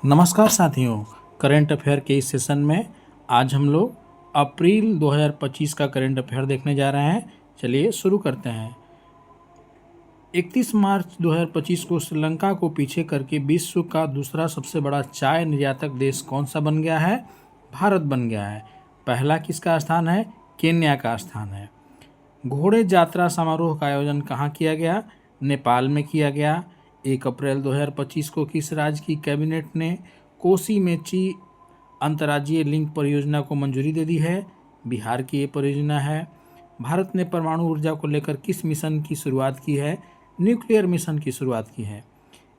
नमस्कार साथियों, current affair के इस सेशन में आज हम लोग अप्रैल 2025 का करंट अफेयर देखने जा रहे हैं। चलिए शुरू करते हैं। 31 मार्च 2025 को श्रीलंका को पीछे करके विश्व का दूसरा सबसे बड़ा चाय निर्यातक देश कौन सा बन गया है? भारत बन गया है। पहला किसका स्थान है? केन्या का स्थान है। घोड़े यात्रा समारोह का आयोजन कहाँ किया गया? नेपाल में किया गया। 1 अप्रैल 2025 को किस राज्य की कैबिनेट ने कोसी मेची अंतर्राज्यीय लिंक परियोजना को मंजूरी दे दी है? बिहार की ये परियोजना है। भारत ने परमाणु ऊर्जा को लेकर किस मिशन की शुरुआत की है? न्यूक्लियर मिशन की शुरुआत की है।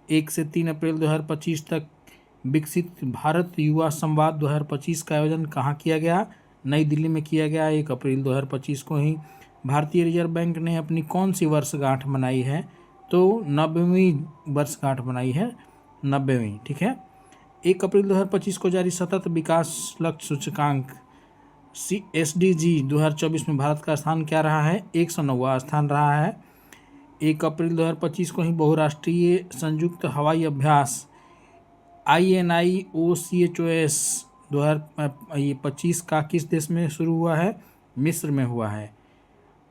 1 से 3 अप्रैल 2025 तक विकसित भारत युवा संवाद 2025 का आयोजन कहाँ किया गया? नई दिल्ली में किया गया। 1 अप्रैल 2025 को ही भारतीय रिजर्व बैंक ने अपनी कौन सी वर्षगांठ मनाई है? तो 90वीं वर्षगांठ मनाई है, 90वीं। ठीक है। 1 अप्रैल 2025 को जारी सतत विकास लक्ष्य सूचकांक SDG 2024 में भारत का स्थान क्या रहा है? 109वां स्थान रहा है। 1 अप्रैल 2025 को ही बहुराष्ट्रीय संयुक्त हवाई अभ्यास INIOCHOS 2025 का किस देश में शुरू हुआ है? मिस्र में हुआ है।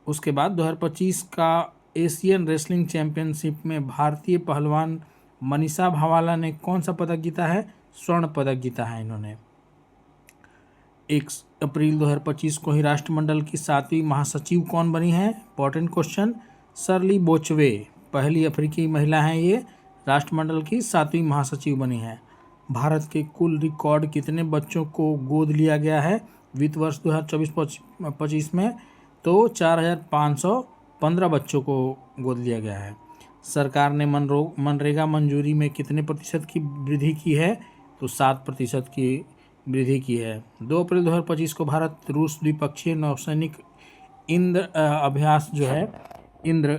उसके बाद 2025 का एशियन रेसलिंग चैंपियनशिप में भारतीय पहलवान मनीषा भावाला ने कौन सा पदक जीता है? स्वर्ण पदक जीता है इन्होंने। 1 अप्रैल 2025 को ही राष्ट्रमंडल की 7वीं महासचिव कौन बनी है? Important question. शर्ली बोचवे पहली अफ्रीकी महिला हैं, ये राष्ट्रमंडल की 7वीं महासचिव बनी है। भारत के कुल रिकॉर्ड कितने बच्चों को गोद लिया गया है वित्त वर्ष 2024-25 में? तो 4515 बच्चों को गोद लिया गया है। सरकार ने मनरेगा मंजूरी में कितने प्रतिशत की वृद्धि की है? तो 7% की वृद्धि की है। 2 अप्रैल 2025 को भारत रूस द्विपक्षीय नौसैनिक इंद्र अभ्यास जो है इंद्र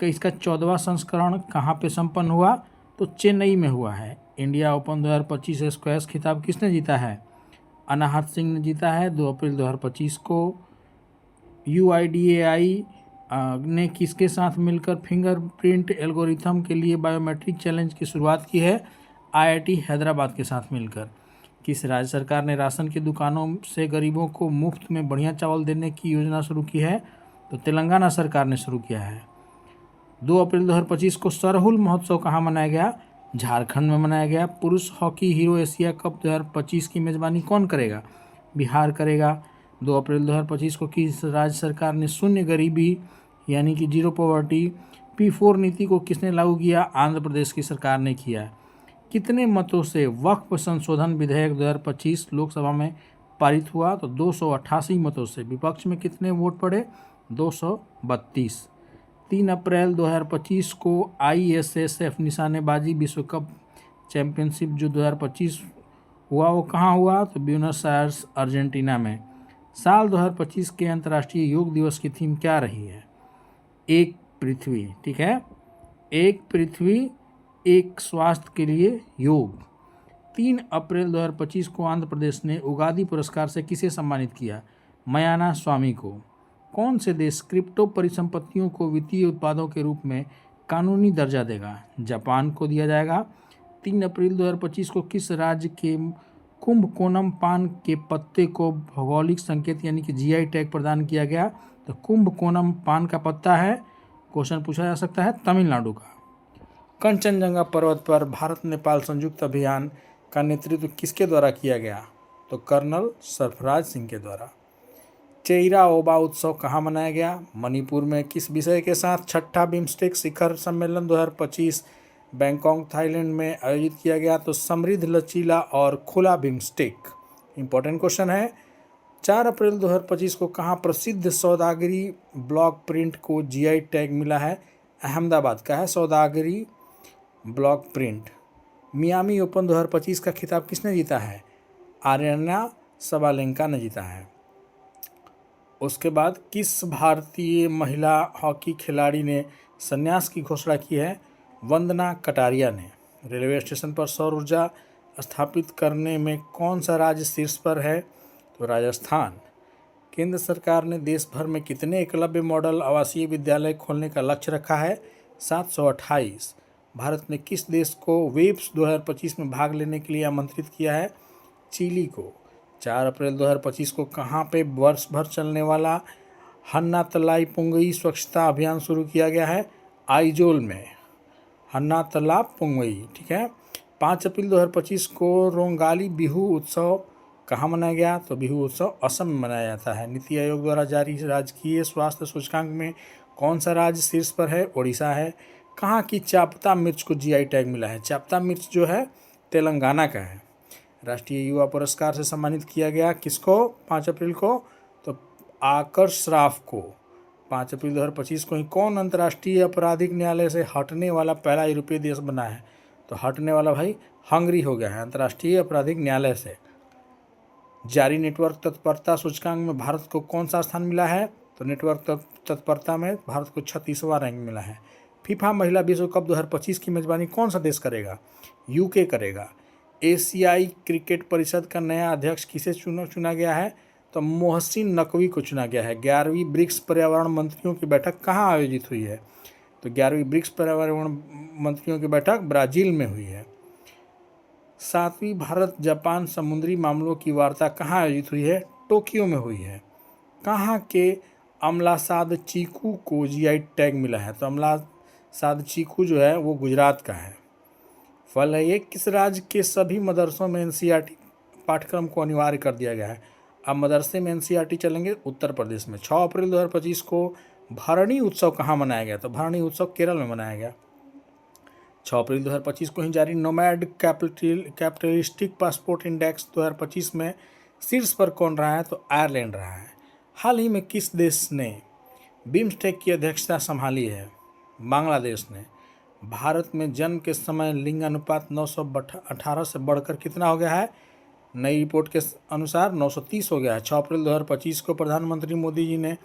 का इसका 14वां संस्करण कहाँ पे संपन्न हुआ? तो चेन्नई में हुआ है। इंडिया ओपन 2025 स्क्वैश खिताब किसने जीता है? अनाहत सिंह ने जीता है 2 अप्रैल 2025 को। UIDAI ने किसके साथ मिलकर फिंगरप्रिंट एल्गोरिथम के लिए बायोमेट्रिक चैलेंज की शुरुआत की है? IIT हैदराबाद के साथ मिलकर। किस राज्य सरकार ने राशन की दुकानों से गरीबों को मुफ्त में बढ़िया चावल देने की योजना शुरू की है? तो तेलंगाना सरकार ने शुरू किया है। 2 अप्रैल 2025 को सरहुल महोत्सव कहाँ मनाया गया? झारखंड में मनाया गया। पुरुष हॉकी हीरो एशिया कप 2025 की मेजबानी कौन करेगा? बिहार करेगा। 2 अप्रैल 2025 को किस राज्य सरकार ने शून्य गरीबी यानी कि जीरो पॉवर्टी P4 नीति को किसने लागू किया? आंध्र प्रदेश की सरकार ने किया। कितने मतों से वक्फ संशोधन विधेयक 2025 लोकसभा में पारित हुआ? तो 288 मतों से। विपक्ष में कितने वोट पड़े? 232। 3 अप्रैल 2025 को ISSF निशानेबाजी विश्व कप चैंपियनशिप जो 2025 हुआ वो कहाँ हुआ? तो ब्यूनस आयर्स अर्जेंटीना में। साल 2025 के अंतर्राष्ट्रीय योग दिवस की थीम क्या रही है? एक पृथ्वी। ठीक है, एक पृथ्वी एक स्वास्थ्य के लिए योग। 3 अप्रैल 2025 को आंध्र प्रदेश ने उगादी पुरस्कार से किसे सम्मानित किया? मयाना स्वामी को। कौन से देश क्रिप्टो परिसंपत्तियों को वित्तीय उत्पादों के रूप में कानूनी दर्जा देगा? जापान को दिया जाएगा। 3 अप्रैल 2025 को किस राज्य के कुंभकोनम पान के पत्ते को भौगोलिक संकेत यानी कि GI टैग प्रदान किया गया? तो कुंभकोनम पान का पत्ता है, क्वेश्चन पूछा जा सकता है, तमिलनाडु का। कंचनजंगा पर्वत पर भारत नेपाल संयुक्त अभियान का नेतृत्व किसके द्वारा किया गया? तो कर्नल सरफराज सिंह के द्वारा। चेइरा ओबा उत्सव कहाँ मनाया गया? मणिपुर में। किस विषय के साथ 6ठा बिम्स्टेक शिखर सम्मेलन 2025 बैंकॉक थाईलैंड में आयोजित किया गया? तो समृद्ध, लचीला और खुला बिम्स्टेक। इंपॉर्टेंट क्वेश्चन है। 4 अप्रैल 2025 को कहाँ प्रसिद्ध सौदागरी ब्लॉक प्रिंट को GI टैग मिला है? अहमदाबाद का है सौदागरी ब्लॉक प्रिंट। मियामी ओपन 2025 का खिताब किसने जीता है? आर्यना सबालेंका ने जीता है। उसके बाद किस भारतीय महिला हॉकी खिलाड़ी ने संन्यास की घोषणा की है? वंदना कटारिया ने। रेलवे स्टेशन पर सौर ऊर्जा स्थापित करने में कौन सा राज्य शीर्ष पर है? तो राजस्थान। केंद्र सरकार ने देश भर में कितने एकलव्य मॉडल आवासीय विद्यालय खोलने का लक्ष्य रखा है? 728। भारत ने किस देश को वेब्स 2025 में भाग लेने के लिए आमंत्रित किया है? चिली को। 4 अप्रैल 2025 को कहाँ पे वर्ष भर चलने वाला हन्ना तलाई पुंगई स्वच्छता अभियान शुरू किया गया है? आइजोल में, हन्ना तालाब पुंगई। ठीक है। 5 अप्रैल 2025 को रोंगाली बिहू उत्सव कहाँ मनाया गया? तो बिहू उत्सव असम में मनाया जाता है। नीति आयोग द्वारा जारी राजकीय स्वास्थ्य सूचकांक में कौन सा राज्य शीर्ष पर है? ओडिशा है। कहाँ की चापता मिर्च को जीआई टैग मिला है? चापता मिर्च जो है तेलंगाना का है। राष्ट्रीय युवा पुरस्कार से सम्मानित किया गया किसको 5 अप्रैल को? तो आकर्ष श्राफ को। 5 अप्रैल 2025 को ही कौन अंतर्राष्ट्रीय आपराधिक न्यायालय से हटने वाला पहला यूरोपीय देश बना है? तो हटने वाला भाई हंगरी हो गया है अंतर्राष्ट्रीय आपराधिक न्यायालय से। जारी नेटवर्क तत्परता सूचकांक में भारत को कौन सा स्थान मिला है? तो नेटवर्क तत्परता में भारत को 36वां रैंक मिला है। फीफा महिला विश्व कप 2025 की मेजबानी कौन सा देश करेगा? यूके करेगा। एशियाई क्रिकेट परिषद का नया अध्यक्ष किसे चुना गया है? तो मोहसिन नकवी को चुना गया है। 11वीं ब्रिक्स पर्यावरण मंत्रियों की बैठक कहाँ आयोजित हुई है? तो 11वीं ब्रिक्स पर्यावरण मंत्रियों की बैठक ब्राजील में हुई है। 7वीं भारत जापान समुद्री मामलों की वार्ता कहाँ आयोजित हुई है? टोक्यो में हुई है। कहाँ के अमलासाद चीकू को जीआई टैग मिला है? तो अमलासाद चीकू जो है वो गुजरात का है। फल है ये। किस राज्य के सभी मदरसों में एनसीईआरटी पाठ्यक्रम को अनिवार्य कर दिया गया है? अब मदरसे में एनसीईआरटी चलेंगे उत्तर प्रदेश में। 6 अप्रैल 2025 को भरणी उत्सव कहाँ मनाया गया? तो भरणी उत्सव केरल में मनाया गया। 6 अप्रैल 2025 को ही जारी नोमैड कैपिटलिस्टिक पासपोर्ट इंडेक्स 2025 में शीर्ष पर कौन रहा है? तो आयरलैंड रहा है। हाल ही में किस देश ने बिम्स्टेक की अध्यक्षता संभाली है? बांग्लादेश ने। भारत में जन्म के समय लिंग अनुपात 918 से बढ़कर कितना हो गया है? नई रिपोर्ट के अनुसार 930 हो गया है। 6 अप्रैल 2025 को प्रधानमंत्री मोदी जी ने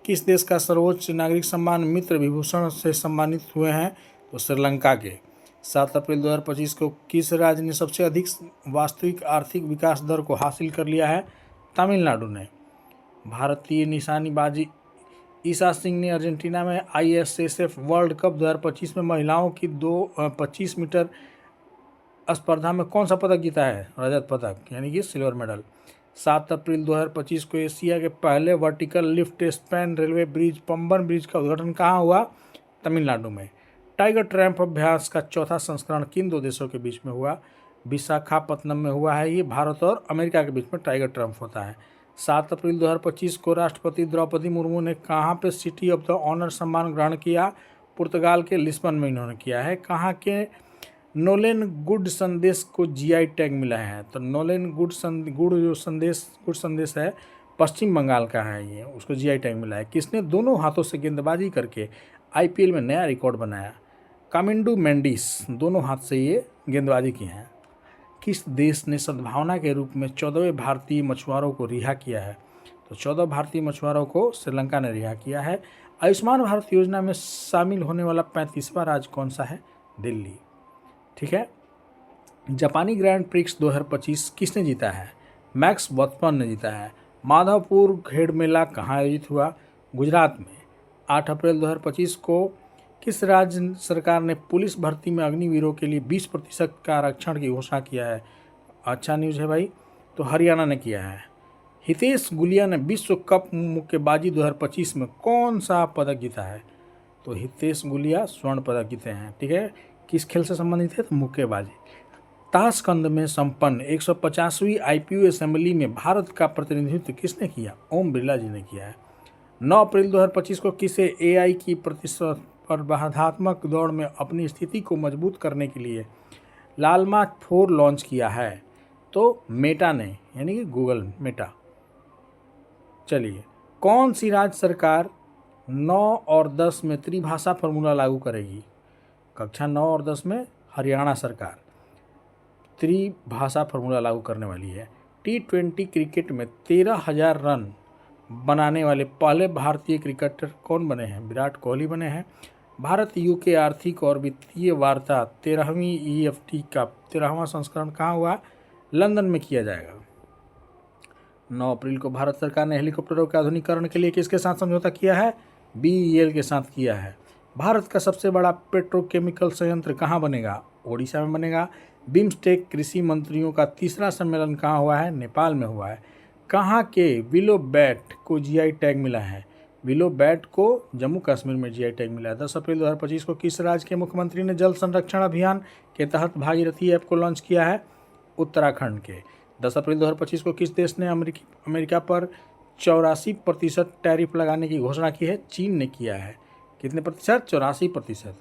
किस देश का सर्वोच्च नागरिक सम्मान मित्र विभूषण से सम्मानित हुए हैं? तो श्रीलंका के। 7 अप्रैल 2025 को किस राज्य ने सबसे अधिक वास्तविक आर्थिक विकास दर को हासिल कर लिया है? तमिलनाडु ने। भारतीय निशानेबाजी ईशा सिंह ने अर्जेंटीना में आईएसएसएफ वर्ल्ड कप 2025 में महिलाओं की 25 मीटर स्पर्धा में कौन सा पदक जीता है? रजत पदक यानी कि सिल्वर मेडल। 7 अप्रैल 2025 को एशिया के पहले vertical lift span railway bridge Pamban bridge का उद्घाटन कहाँ हुआ? तमिलनाडु में। टाइगर ट्रैम्प अभ्यास का चौथा संस्करण किन दो देशों के बीच में हुआ? विशाखापत्तनम में हुआ है। ये भारत और अमेरिका के बीच में टाइगर ट्रैम्प होता है। 7 अप्रैल 2025 को राष्ट्रपति द्रौपदी मुर्मू ने कहाँ पे सिटी ऑफ द ऑनर सम्मान ग्रहण किया? पुर्तगाल के लिस्बन में इन्होंने किया है। कहाँ के नोलेन गुड संदेश को जीआई टैग मिला है? तो नोलेन गुड संदेश है पश्चिम बंगाल का है, ये उसको जीआई टैग मिला है। किसने दोनों हाथों से गेंदबाजी करके आईपीएल में नया रिकॉर्ड बनाया? कामिंडू मेंडिस दोनों हाथ से ये गेंदबाजी की हैं। किस देश ने सद्भावना के रूप में 14वें भारतीय मछुआरों को रिहा किया है? तो 14 भारतीय मछुआरों को श्रीलंका ने रिहा किया है। आयुष्मान भारत योजना में शामिल होने वाला 35वां राज्य कौन सा है? दिल्ली। ठीक है। जापानी ग्रैंड प्रिक्स 2025 किसने जीता है? मैक्स वर्स्टेपन ने जीता है। माधवपुर खेड़ मेला कहाँ आयोजित हुआ? गुजरात में। 8 अप्रैल 2025 को किस राज्य सरकार ने पुलिस भर्ती में अग्निवीरों के लिए 20% का आरक्षण की घोषणा किया है? अच्छा न्यूज़ है भाई। तो हरियाणा ने किया है। हितेश गुलिया ने विश्व कप मुक्केबाजी 2025 में कौन सा पदक जीता है? तो हितेश गुलिया स्वर्ण पदक जीते हैं। ठीक है। किस खेल से संबंधित है? तो मुक्केबाजी। ताशकंद में संपन्न 150वीं आईपीओ असेंबली में भारत का प्रतिनिधित्व किसने किया? ओम बिरला जी ने किया है। 9 अप्रैल 2025 को किसे एआई की प्रतिस्पर्धात्मक दौड़ में अपनी स्थिति को मजबूत करने के लिए लालमा 4 लॉन्च किया है? तो मेटा ने, यानी कि गूगल मेटा। चलिए, कौन सी राज्य सरकार 9 और 10 में त्रिभाषा फार्मूला लागू करेगी? कक्षा 9 और 10 में हरियाणा सरकार त्रिभाषा फार्मूला लागू करने वाली है। T20 क्रिकेट में 13,000 रन बनाने वाले पहले भारतीय क्रिकेटर कौन बने हैं? विराट कोहली बने हैं। भारत यूके आर्थिक और वित्तीय वार्ता 13वीं EFT का 13वां संस्करण कहाँ हुआ? लंदन में किया जाएगा। 9 अप्रैल को भारत सरकार ने हेलीकॉप्टरों के आधुनिकीकरण के लिए किसके साथ समझौता किया है? BEL के साथ किया है। भारत का सबसे बड़ा पेट्रोकेमिकल संयंत्र कहाँ बनेगा? ओडिशा में बनेगा। बिम्स्टेक कृषि मंत्रियों का तीसरा सम्मेलन कहाँ हुआ है? नेपाल में हुआ है। कहाँ के विलो बैट को जीआई टैग मिला है? विलो बैट को जम्मू कश्मीर में जीआई टैग मिला है। 10 अप्रैल 2025 को किस राज्य के मुख्यमंत्री ने जल संरक्षण अभियान के तहत भागीरथी ऐप को लॉन्च किया है? उत्तराखंड के। 10 अप्रैल 2025 को किस देश ने अमेरिका पर 84% टैरिफ लगाने की घोषणा की है? चीन ने किया है। कितने प्रतिशत? 84%।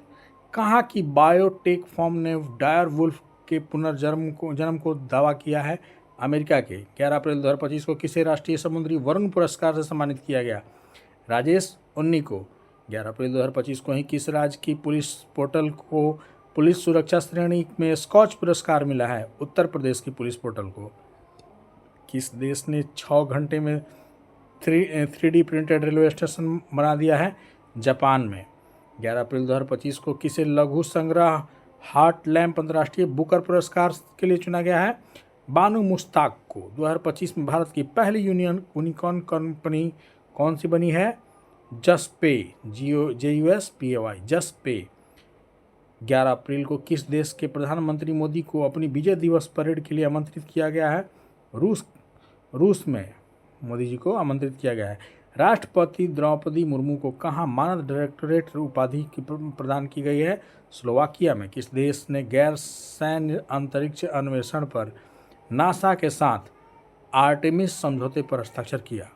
कहाँ की बायोटेक फर्म ने डायर वुल्फ के जन्म को दावा किया है? अमेरिका के। 11 अप्रैल 2025 को किसे राष्ट्रीय समुद्री वरुण पुरस्कार से सम्मानित किया गया? राजेश उन्नी को। 11 अप्रैल 2025 को ही किस राज्य की पुलिस पोर्टल को पुलिस सुरक्षा श्रेणी में स्कॉच पुरस्कार मिला है? उत्तर प्रदेश की पुलिस पोर्टल को। किस देश ने 6 घंटे में 3D प्रिंटेड रेलवे स्टेशन बना दिया है? जापान में। 11 अप्रैल 2025 को किसे लघु संग्रह हार्ट लैम्प अंतर्राष्ट्रीय बुकर पुरस्कार के लिए चुना गया है? बानू मुश्ताक को। 2025 में भारत की पहली यूनिकॉर्न कंपनी कौन सी बनी है? जसपे, JUSPAY, जसपे। 11 अप्रैल को किस देश के प्रधानमंत्री मोदी को अपनी विजय दिवस परेड के लिए आमंत्रित किया गया है? रूस में मोदी जी को आमंत्रित किया गया है। राष्ट्रपति द्रौपदी मुर्मू को कहाँ मानद डायरेक्टरेट उपाधि प्रदान की गई है? स्लोवाकिया में। किस देश ने गैर सैन्य अंतरिक्ष अन्वेषण पर नासा के साथ आर्टेमिस समझौते पर हस्ताक्षर किया?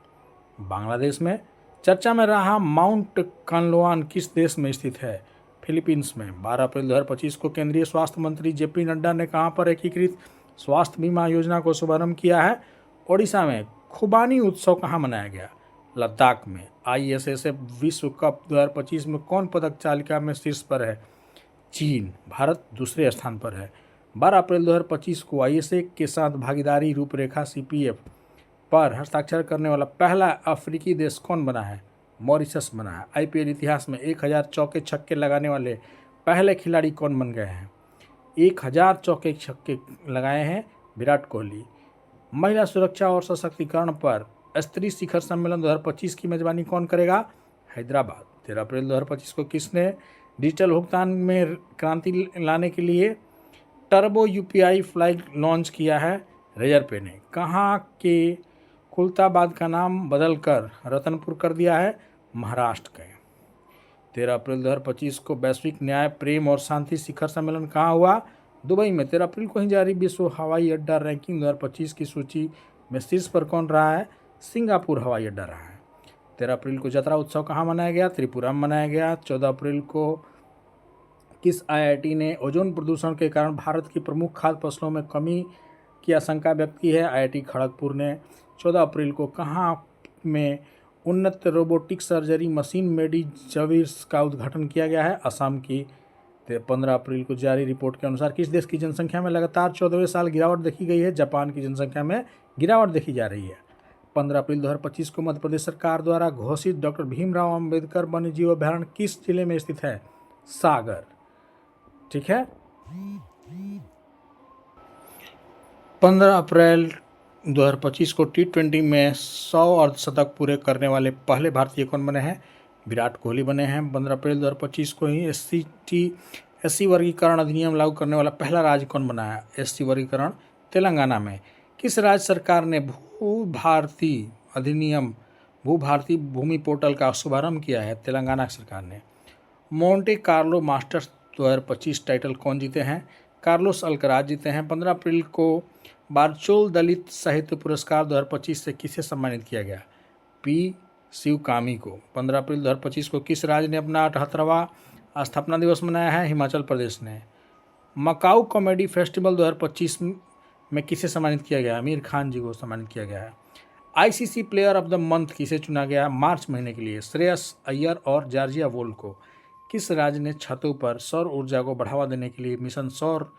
बांग्लादेश में। चर्चा में रहा माउंट कानलोआन किस देश में स्थित है? फिलीपींस में। 12 अप्रैल 2025 को केंद्रीय स्वास्थ्य मंत्री JP नड्डा ने कहाँ पर एकीकृत स्वास्थ्य बीमा योजना को शुभारंभ किया है? ओडिशा में। खुबानी उत्सव कहाँ मनाया गया? लद्दाख में। ISSF विश्व कप 2025 में कौन पदक तालिका में शीर्ष पर है? चीन। भारत दूसरे स्थान पर है। 12 अप्रैल 2025 को ISA के साथ भागीदारी रूपरेखा CPF पर हस्ताक्षर करने वाला पहला अफ्रीकी देश कौन बना है? मॉरिशस बना है। IPL इतिहास में 1000 चौके छक्के लगाने वाले पहले खिलाड़ी कौन बन गए हैं? 1000 चौके छक्के लगाए हैं विराट कोहली। महिला सुरक्षा और सशक्तिकरण पर स्त्री शिखर सम्मेलन 2025 की मेजबानी कौन करेगा? हैदराबाद। 13 अप्रैल 2025 को किसने डिजिटल भुगतान में क्रांति लाने के लिए टर्बो UPI फ्लैग लॉन्च किया है? रेजरपे ने। कहाँ के खुलताबाद का नाम बदलकर रतनपुर कर दिया है? महाराष्ट्र के। 13 अप्रैल 2025 को वैश्विक न्याय प्रेम और शांति शिखर सम्मेलन कहाँ हुआ? दुबई में। 13 अप्रैल को ही जारी विश्व हवाई अड्डा रैंकिंग 2025 की सूची में शीर्ष पर कौन रहा है? सिंगापुर हवाई अड्डा रहा है। 13 अप्रैल को जतरा उत्सव कहाँ मनाया गया? त्रिपुरा में मनाया गया। 14 अप्रैल को किस IIT ने ओजोन प्रदूषण के कारण भारत की प्रमुख खाद्य फसलों में कमी की आशंका व्यक्त की है? IIT खड़गपुर ने। 14 अप्रैल को कहाँ में उन्नत रोबोटिक सर्जरी मशीन मेडिजविस का उद्घाटन किया गया है? असम की। 15 अप्रैल को जारी रिपोर्ट के अनुसार किस देश की जनसंख्या में लगातार 14वें साल गिरावट देखी गई है? जापान की जनसंख्या में गिरावट देखी जा रही है। 15 अप्रैल 2025 को मध्य प्रदेश सरकार द्वारा घोषित डॉक्टर भीमराव अंबेडकर वन्यजीव अभयारण्य किस जिले में स्थित है? सागर। ठीक है। 15 अप्रैल 2025 को T20 में 100 अर्धशतक पूरे करने वाले पहले भारतीय कौन बने हैं? विराट कोहली बने हैं। 15 अप्रैल 2025 को ही SC वर्गीकरण अधिनियम लागू करने वाला पहला राज्य कौन बना है? SC वर्गीकरण तेलंगाना में। किस राज्य सरकार ने भूभारती भूमि पोर्टल का शुभारंभ किया है? तेलंगाना सरकार ने। मोंटे कार्लो मास्टर्स 2025 टाइटल कौन जीते हैं? कार्लोस अल्कराज जीते हैं। 15 अप्रैल को बारचोल दलित साहित्य पुरस्कार 2025 से किसे सम्मानित किया गया? P शिवकामी को। 15 अप्रैल 2025 को किस राज्य ने अपना 78वां स्थापना दिवस मनाया है? हिमाचल प्रदेश ने। मकाऊ कॉमेडी फेस्टिवल 2025 में किसे सम्मानित किया गया? आमिर खान जी को सम्मानित किया गया है। ICC player of the month किसे चुना गया मार्च महीने के लिए? श्रेयस अय्यर और जॉर्जिया वोल्ड को। किस राज्य ने छतों पर सौर ऊर्जा को बढ़ावा देने के लिए मिशन सौर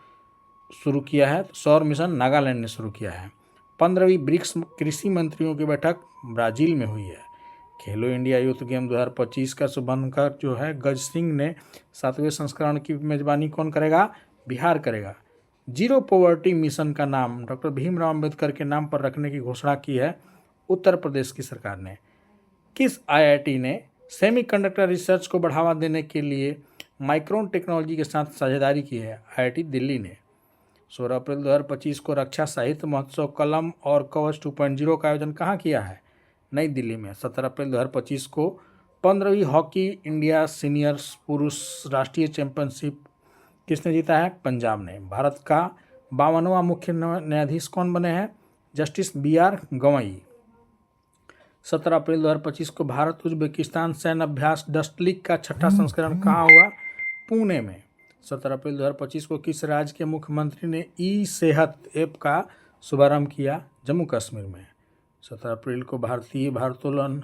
शुरू किया है? सौर मिशन नागालैंड ने शुरू किया है। 15वीं ब्रिक्स कृषि मंत्रियों की बैठक ब्राजील में हुई है। खेलो इंडिया यूथ गेम 2025 का शुभारंभ जो है गज सिंह ने 7वें संस्करण की मेजबानी कौन करेगा? बिहार करेगा। जीरो पॉवर्टी मिशन का नाम डॉक्टर भीमराव अंबेडकर के नाम पर रखने की घोषणा की है उत्तर प्रदेश की सरकार ने। किस IIT ने सेमीकंडक्टर रिसर्च को बढ़ावा देने के लिए माइक्रोन टेक्नोलॉजी के साथ साझेदारी की है आईआईटी दिल्ली ने। 16 अप्रैल 2025 को रक्षा साहित्य महोत्सव कलम और कवच 2.0 का आयोजन कहाँ किया है? नई दिल्ली में। 17 अप्रैल 2025 को 15वीं हॉकी इंडिया सीनियर्स पुरुष राष्ट्रीय चैंपियनशिप किसने जीता है? पंजाब ने। भारत का 52वां मुख्य न्यायाधीश कौन बने हैं? Justice BR Gavai. 17 अप्रैल 2025 को भारत उज्बेकिस्तान सैन्य अभ्यास डस्ट लीग का 6ठा संस्करण कहाँ हुआ? पुणे में। 17 अप्रैल 2025 को किस राज्य के मुख्यमंत्री ने ई-सेहत ऐप का शुभारंभ किया? जम्मू कश्मीर में। 17 अप्रैल को भारतीय भारोत्तोलन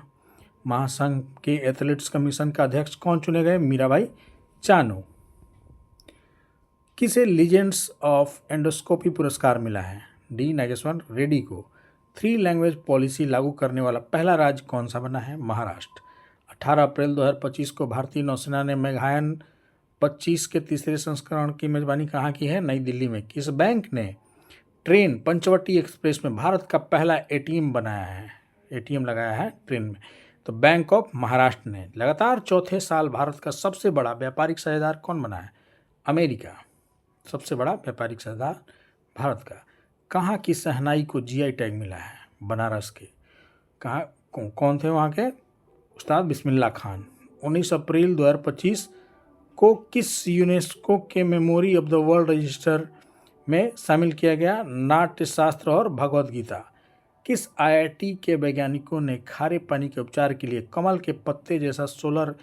महासंघ के एथलेटिक्स कमीशन का अध्यक्ष कौन चुने गए? मीराबाई चानू। किसे लीजेंड्स ऑफ एंडोस्कोपी पुरस्कार मिला है? डी नागेश्वर रेड्डी को। 3 लैंग्वेज पॉलिसी लागू करने वाला पहला राज्य कौन सा बना है? महाराष्ट्र। 18 अप्रैल 2025 को भारतीय नौसेना ने मेघायन 25 के तीसरे संस्करण की मेजबानी कहाँ की है? नई दिल्ली में। किस बैंक ने ट्रेन पंचवटी एक्सप्रेस में भारत का पहला ATM बनाया है? ATM लगाया है ट्रेन में? तो बैंक ऑफ महाराष्ट्र ने। लगातार चौथे साल भारत का सबसे बड़ा व्यापारिक साझेदार कौन बना है? अमेरिका। सबसे बड़ा व्यापारिक साझेदार भारत का। कहाँ की शहनाई को GI टैग मिला है? बनारस के। कहाँ कौन थे वहाँ के? उस्ताद बिस्मिल्लाह खान। 19 अप्रैल 2025 को किस यूनेस्को के memory of the world register में शामिल किया गया? नाट्यशास्त्र और भगवद गीता। किस IIT के वैज्ञानिकों ने खारे पानी के उपचार के लिए कमल के पत्ते जैसा सोलर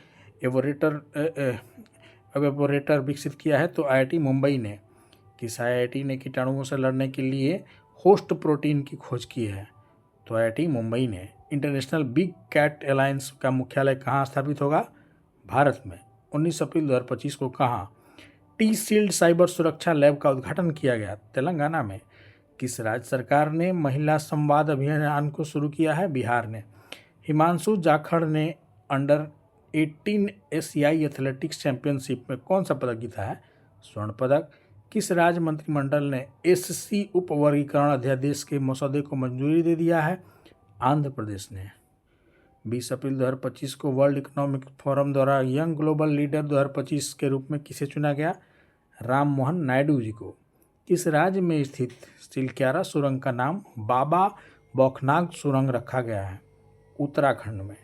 एवेपोरेटर विकसित किया है? तो IIT मुंबई ने। किस IIT ने कीटाणुओं से लड़ने के लिए होस्ट प्रोटीन की खोज की है? तो IIT मुंबई ने। इंटरनेशनल बिग कैट अलायंस का मुख्यालय कहाँ स्थापित होगा? भारत में। 19 अप्रैल 2025 को कहाँ T-Shield साइबर सुरक्षा लैब का उद्घाटन किया गया? तेलंगाना में। किस राज्य सरकार ने महिला संवाद अभियान को शुरू किया है? बिहार ने। हिमांशु जाखड़ ने अंडर 18 एशियाई एथलेटिक्स चैंपियनशिप में कौन सा पदक जीता है? स्वर्ण पदक। किस राज्य मंत्रिमंडल ने SC उपवर्गीकरण अध्यादेश के मसौदे को मंजूरी दे दिया है? आंध्र प्रदेश ने। 20 अप्रैल 2025 को वर्ल्ड इकोनॉमिक फोरम द्वारा यंग ग्लोबल लीडर 2025 के रूप में किसे चुना गया? राम मोहन नायडू जी को। किस राज्य में स्थित सिलक्यारा सुरंग का नाम बाबा बौखनाग सुरंग रखा गया है? उत्तराखंड में।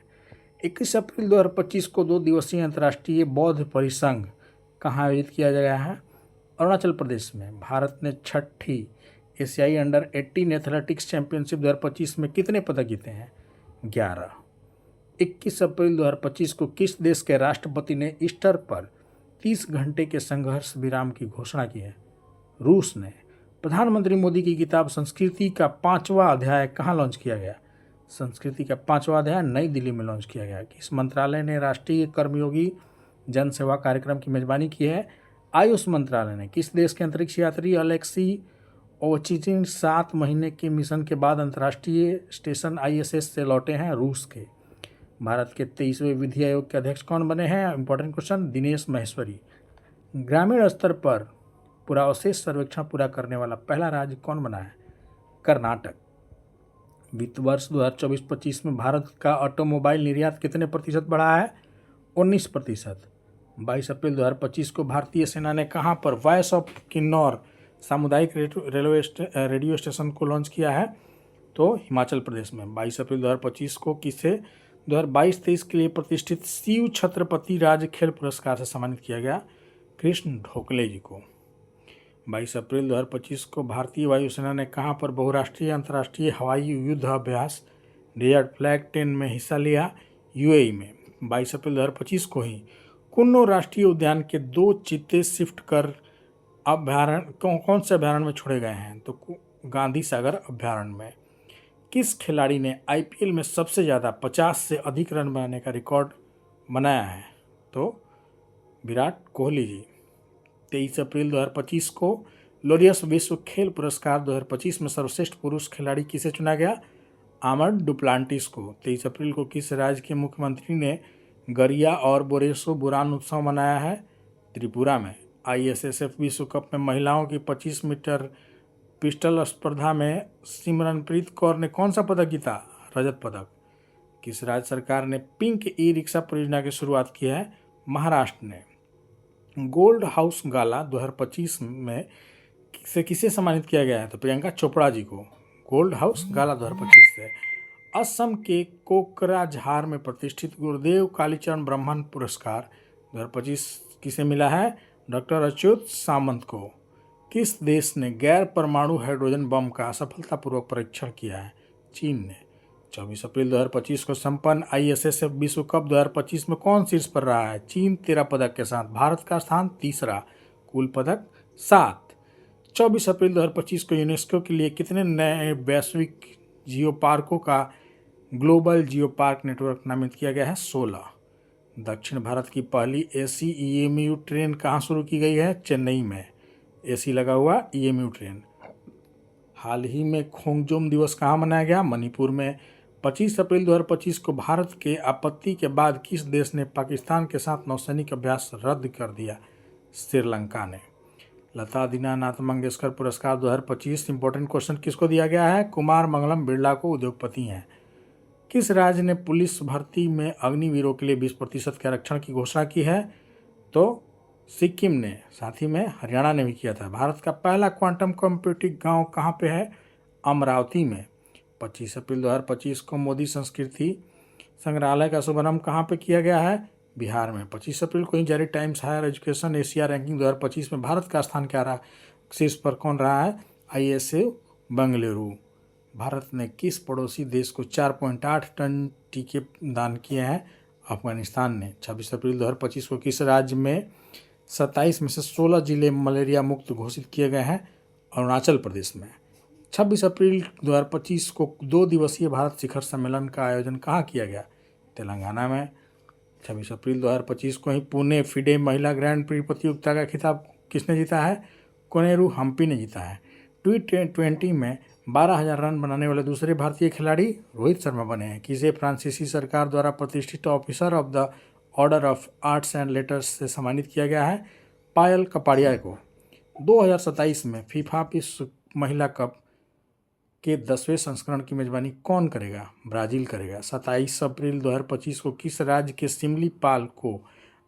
21 अप्रैल 2025 को 2 दिवसीय अंतर्राष्ट्रीय बौद्ध परिसंघ कहाँ आयोजित किया गया है? अरुणाचल प्रदेश में। भारत ने 6ठी एशियाई अंडर 18 एथलेटिक्स चैंपियनशिप 2025 में कितने पदक जीते हैं? 11। 21 अप्रैल 2025 को किस देश के राष्ट्रपति ने ईस्टर पर 30 घंटे के संघर्ष विराम की घोषणा की है? रूस ने। प्रधानमंत्री मोदी की किताब संस्कृति का 5वां अध्याय कहाँ लॉन्च किया गया? संस्कृति का 5वां अध्याय नई दिल्ली में लॉन्च किया गया। किस मंत्रालय ने राष्ट्रीय कर्मयोगी जन सेवा कार्यक्रम की मेजबानी की है? आयुष मंत्रालय ने। किस देश के अंतरिक्ष यात्री अलेक्सी ओवचिकिन 7 महीने के मिशन के बाद अंतर्राष्ट्रीय स्टेशन ISS से लौटे हैं? रूस के। भारत के 23वें विधि आयोग के अध्यक्ष कौन बने हैं? Important question, Dinesh Maheshwari. ग्रामीण स्तर पर पुरावशेष सर्वेक्षण पूरा करने वाला पहला राज्य कौन बना है? कर्नाटक। वित्त वर्ष 2024-25 में भारत का ऑटोमोबाइल निर्यात कितने प्रतिशत बढ़ा है? 19%। 22 अप्रैल 2025 को भारतीय सेना ने कहाँ पर वॉइस ऑफ किन्नौर सामुदायिक रेडियो स्टेशन को लॉन्च किया है? तो हिमाचल प्रदेश में। 22 अप्रैल 2025 को किसे 2022-23 के लिए प्रतिष्ठित शिव छत्रपति राज्य खेल पुरस्कार से सम्मानित किया गया? कृष्ण ढोकले जी को। 22 अप्रैल 2025 को भारतीय वायुसेना ने कहाँ पर बहुराष्ट्रीय अंतर्राष्ट्रीय हवाई युद्ध अभ्यास डेजर्ट फ्लैग 10 में हिस्सा लिया? UAE में। 22 अप्रैल 2025 को ही कुन्नो राष्ट्रीय उद्यान के 2 चीते शिफ्ट कर अभ्यारण्य कौन से अभ्यारण्य में छोड़े गए हैं? तो गांधी सागर अभ्यारण्य में। किस खिलाड़ी ने IPL में सबसे ज़्यादा 50 से अधिक रन बनाने का रिकॉर्ड बनाया है? तो विराट कोहली जी। 23 अप्रैल 2025 को लोरियस विश्व खेल पुरस्कार 2025 में सर्वश्रेष्ठ पुरुष खिलाड़ी किसे चुना गया? आमर डुप्लांटिस को। 23 अप्रैल को किस राज्य के मुख्यमंत्री ने गरिया और बोरेसो बुरान उत्सव मनाया है? त्रिपुरा में। ISSF विश्व कप में महिलाओं की 25 मीटर पिस्टल स्पर्धा में सिमरनप्रीत कौर ने कौन सा पदक जीता? रजत पदक। किस राज्य सरकार ने पिंक ई रिक्शा परियोजना की शुरुआत की है? महाराष्ट्र ने। गोल्ड हाउस गाला 2025 में किसे सम्मानित किया गया है? तो प्रियंका चोपड़ा जी को गोल्ड हाउस गाला 2025 से। असम के कोकराझार में प्रतिष्ठित गुरुदेव कालीचरण ब्राह्मण पुरस्कार 2025 किसे मिला है? डॉक्टर अच्युत सामंत को। किस देश ने गैर परमाणु हाइड्रोजन बम का सफलतापूर्वक परीक्षण किया है? चीन ने। 24 अप्रैल 2025 को संपन्न ISSF विश्व कप 2025 में कौन शीर्ष पर रहा है? चीन 13 पदक के साथ, भारत का स्थान तीसरा, कुल पदक 7। 24 अप्रैल 2025 को यूनेस्को के लिए कितने नए वैश्विक जियो पार्कों का ग्लोबल जियो पार्क नेटवर्क नामित किया गया है? 16। दक्षिण भारत की पहली AC EMU ट्रेन कहाँ शुरू की गई है? चेन्नई में AC लगा हुआ EMU ट्रेन। हाल ही में खोंगजोम दिवस कहाँ मनाया गया? मणिपुर में। 25 अप्रैल 2025 को भारत के आपत्ति के बाद किस देश ने पाकिस्तान के साथ नौसैनिक अभ्यास रद्द कर दिया? श्रीलंका ने। लता दीनानाथ मंगेशकर पुरस्कार 2025 इंपॉर्टेंट क्वेश्चन किसको दिया गया है? कुमार मंगलम बिरला को, उद्योगपति हैं। किस राज्य ने पुलिस भर्ती में अग्निवीरों के लिए 20% के आरक्षण की घोषणा की है? तो सिक्किम ने। साथ ही में हरियाणा ने भी किया था। भारत का पहला क्वांटम कंप्यूटिंग गांव कहाँ पे है? अमरावती में। 25 अप्रैल 2025 को मोदी संस्कृति संग्रहालय का शुभारंभ कहाँ पे किया गया है? बिहार में। 25 अप्रैल को ही जारी Times Higher Education Asia ranking 2025 में भारत का स्थान क्या रहा? शीर्ष पर कौन रहा है? ISA बेंगलुरु। भारत ने किस पड़ोसी देश को 4.8 टन टीके दान किए हैं? अफगानिस्तान ने। 26 अप्रैल 2025 को किस राज्य में 27 में से 16 जिले मलेरिया मुक्त घोषित किए गए हैं? अरुणाचल प्रदेश में। 26 अप्रैल 2025 को 2 दिवसीय भारत शिखर सम्मेलन का आयोजन कहाँ किया गया? तेलंगाना में। 26 अप्रैल 2025 को ही पुणे फिडे महिला ग्रैंड प्री प्रतियोगिता का खिताब किसने जीता है? कोनेरू हम्पी ने जीता है। T20 में 12,000 रन बनाने वाले दूसरे भारतीय खिलाड़ी रोहित शर्मा बने हैं। किसे फ्रांसीसी सरकार द्वारा प्रतिष्ठित officer of the order of arts and letters से सम्मानित किया गया है? पायल कपाड़िया को। 2027 में फीफा विश्व महिला कप के 10वें संस्करण की मेजबानी कौन करेगा? ब्राजील करेगा। 27 अप्रैल 2025 को किस राज्य के सिमलीपाल को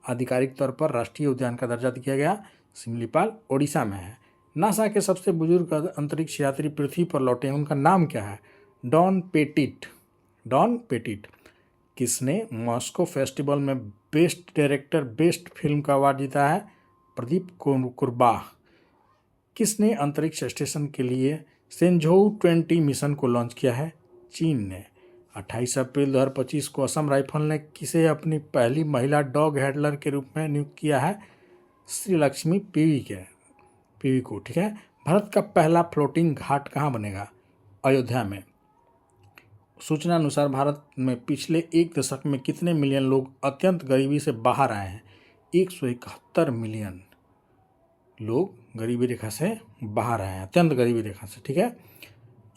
आधिकारिक तौर पर राष्ट्रीय उद्यान का दर्जा दिया गया? सिमलीपाल ओडिशा में है। नासा के सबसे बुजुर्ग अंतरिक्ष यात्री पृथ्वी पर लौटे, उनका नाम क्या है? Don Pettit. Don Pettit. किसने मॉस्को फेस्टिवल में बेस्ट डायरेक्टर बेस्ट फिल्म का अवार्ड जीता है? प्रदीप कुरबाह। किसने अंतरिक्ष स्टेशन के लिए सेंझोउ 20 मिशन को लॉन्च किया है? चीन ने। 28 अप्रैल 2025 को असम राइफल ने किसे अपनी पहली महिला डॉग हैंडलर के रूप में नियुक्त किया है? श्रीलक्ष्मी पीवी को। ठीक है। भारत का पहला फ्लोटिंग घाट कहाँ बनेगा? अयोध्या में। सूचना अनुसार भारत में पिछले 1 दशक में कितने मिलियन लोग अत्यंत गरीबी से बाहर आए हैं? 171 मिलियन लोग गरीबी रेखा से बाहर आए हैं, अत्यंत गरीबी रेखा से। ठीक है।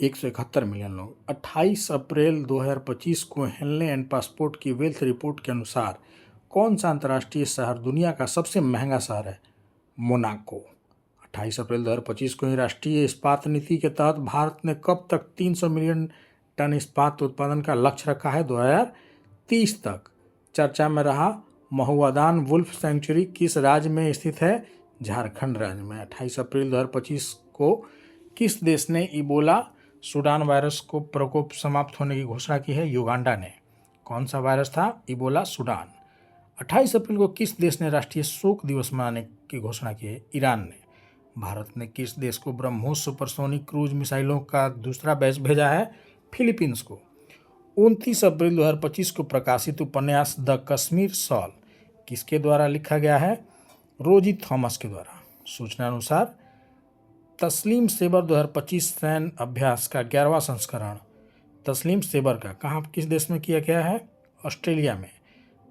171 मिलियन लोग। 28 अप्रैल 2025 को हेनले एंड पासपोर्ट की वेल्थ रिपोर्ट के अनुसार कौन सा अंतर्राष्ट्रीय शहर दुनिया का सबसे महंगा शहर है? मोनाको। 28 अप्रैल 2025 को ही राष्ट्रीय इस्पात नीति के तहत भारत ने कब तक 300 मिलियन टन इस्पात उत्पादन का लक्ष्य रखा है? 2030 तक। चर्चा में रहा महुआदान वुल्फ सेंचुरी किस राज्य में स्थित है? झारखंड राज्य में। 28 अप्रैल 2025 को किस देश ने इबोला सूडान वायरस को प्रकोप समाप्त होने की घोषणा की है? युगांडा ने। कौन सा वायरस था? Ebola Sudan. 28 अप्रैल को किस देश ने राष्ट्रीय शोक दिवस मनाने की घोषणा की है? ईरान ने। भारत ने किस देश को ब्रह्मोस सुपरसोनिक क्रूज मिसाइलों का दूसरा बैच भेजा है? फिलीपींस को। 29 अप्रैल 2025 को प्रकाशित उपन्यास द कश्मीर शॉल किसके द्वारा लिखा गया है? रोजी थॉमस के द्वारा। सूचना अनुसार तस्लीम सेबर 2025 सैन्य अभ्यास का 11वां संस्करण तस्लीम सेबर का कहाँ किस देश में किया गया है? ऑस्ट्रेलिया में।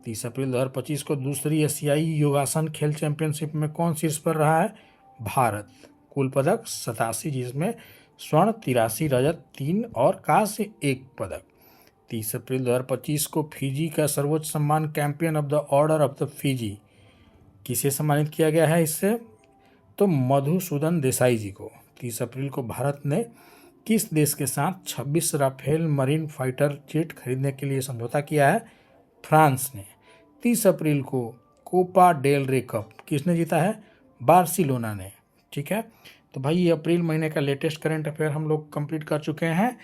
30 अप्रैल 2025 को दूसरी एशियाई योगासन खेल चैंपियनशिप में कौन शीर्ष पर रहा है? भारत। कुल पदक 87, जिसमें स्वर्ण 83, रजत 3 और कांस्य 1 पदक। 30 अप्रैल 2025 को फिजी का सर्वोच्च सम्मान champion of the order of the Fiji किसे सम्मानित किया गया है? इससे तो मधुसूदन देसाई जी को। 30 अप्रैल को भारत ने किस देश के साथ 26 राफेल मरीन फाइटर जेट खरीदने के लिए समझौता किया है? फ्रांस ने। 30 अप्रैल को कोपा डेल रे कप किसने जीता है? बार्सिलोना ने। ठीक है, तो भाई ये अप्रैल महीने का लेटेस्ट करंट अफेयर हम लोग कंप्लीट कर चुके हैं।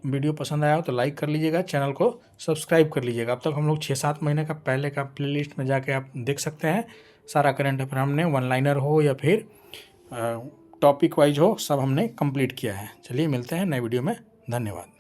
वीडियो पसंद आया हो तो लाइक कर लीजिएगा, चैनल को सब्सक्राइब कर लीजिएगा। अब तक हम लोग 6-7 महीने का पहले का प्लेलिस्ट में जाके आप देख सकते हैं। सारा करंट अफेयर हमने वन लाइनर हो या फिर टॉपिक वाइज हो, सब हमने कंप्लीट किया है। चलिए मिलते हैं नए वीडियो में, धन्यवाद।